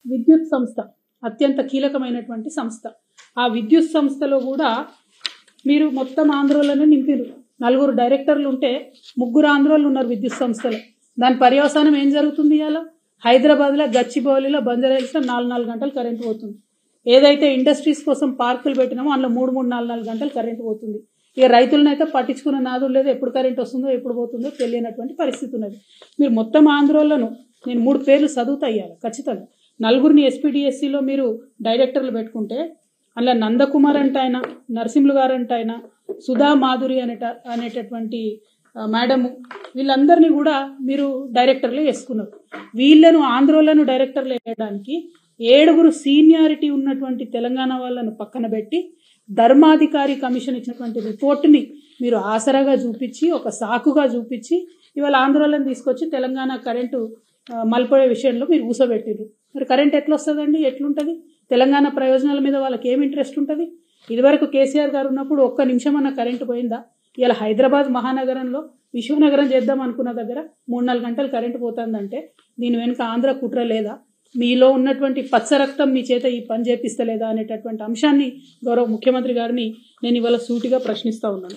విద్యుత్ సంస్థ అత్యంత కీలకమైనటువంటి సంస్థ. ఆ విద్యుత్ సంస్థలో కూడా మీరు మొత్తం ఆంధ్రోలనే నింపిరు. 4 డైరెక్టర్లు ఉంటే 3 ఆంధ్రోలు ఉన్నారు విద్యుత్ సంస్థలో. దాని పర్యవసానం ఏం జరుగుతుంది? ఇవాళ హైదరాబాద్లో గచ్చిబౌలిలో బంజారాహిల్స్లో 4 గంటలు కరెంటు పోతుంది. ఏదైతే ఇండస్ట్రీస్ కోసం పార్కులు పెట్టినామో అందులో 3 గంటలు కరెంటు పోతుంది. ఇక రైతులనైతే పట్టించుకున్న నాదులు లేదు. ఎప్పుడు కరెంట్ వస్తుందో ఎప్పుడు పోతుందో తెలియనటువంటి పరిస్థితి ఉన్నది. మీరు మొత్తం ఆంధ్రోలను నేను 3 పేర్లు చదువుతా ఇవ్వాలి ఖచ్చితంగా. 4 ఎస్పీడిఎస్సిలో మీరు డైరెక్టర్లు పెట్టుకుంటే అందులో నందకుమార్ అంటే ఆయన, నరసింహులు గారు అంటే ఆయన, సుధా మాధురి అనేటటువంటి మేడము, వీళ్ళందరినీ కూడా మీరు డైరెక్టర్లు వేసుకున్నారు. వీళ్ళను ఆంధ్రోలను డైరెక్టర్లు వేయడానికి 7 సీనియారిటీ ఉన్నటువంటి తెలంగాణ వాళ్ళను పక్కన పెట్టి ధర్మాధికారి కమిషన్ ఇచ్చినటువంటి రిపోర్టుని మీరు ఆసరాగా చూపించి, ఒక సాకుగా చూపించి ఇవాళ ఆంధ్రోలను తీసుకొచ్చి తెలంగాణ కరెంటు మలిపోయే విషయంలో మీరు ఊసబెట్టిరు. మరి కరెంట్ ఎట్లా వస్తుందండి? ఎట్లుంటుంది? తెలంగాణ ప్రయోజనాల మీద వాళ్ళకి ఏం ఇంట్రెస్ట్ ఉంటుంది? ఇదివరకు కేసీఆర్ గారు ఉన్నప్పుడు 1 నిమిషం అన్న కరెంటు పోయిందా? ఇలా హైదరాబాద్ మహానగరంలో విశ్వనగరం చేద్దాం అనుకున్న దగ్గర 3-4 గంటలు కరెంటు పోతుందంటే దీని వెనుక ఆంధ్ర కుట్ర లేదా? మీలో ఉన్నటువంటి పచ్చ రక్తం మీ చేత ఈ పని చేపిస్తలేదా అనేటటువంటి అంశాన్ని గౌరవ ముఖ్యమంత్రి గారిని నేను ఇవాళ సూటిగా ప్రశ్నిస్తా ఉన్నాను.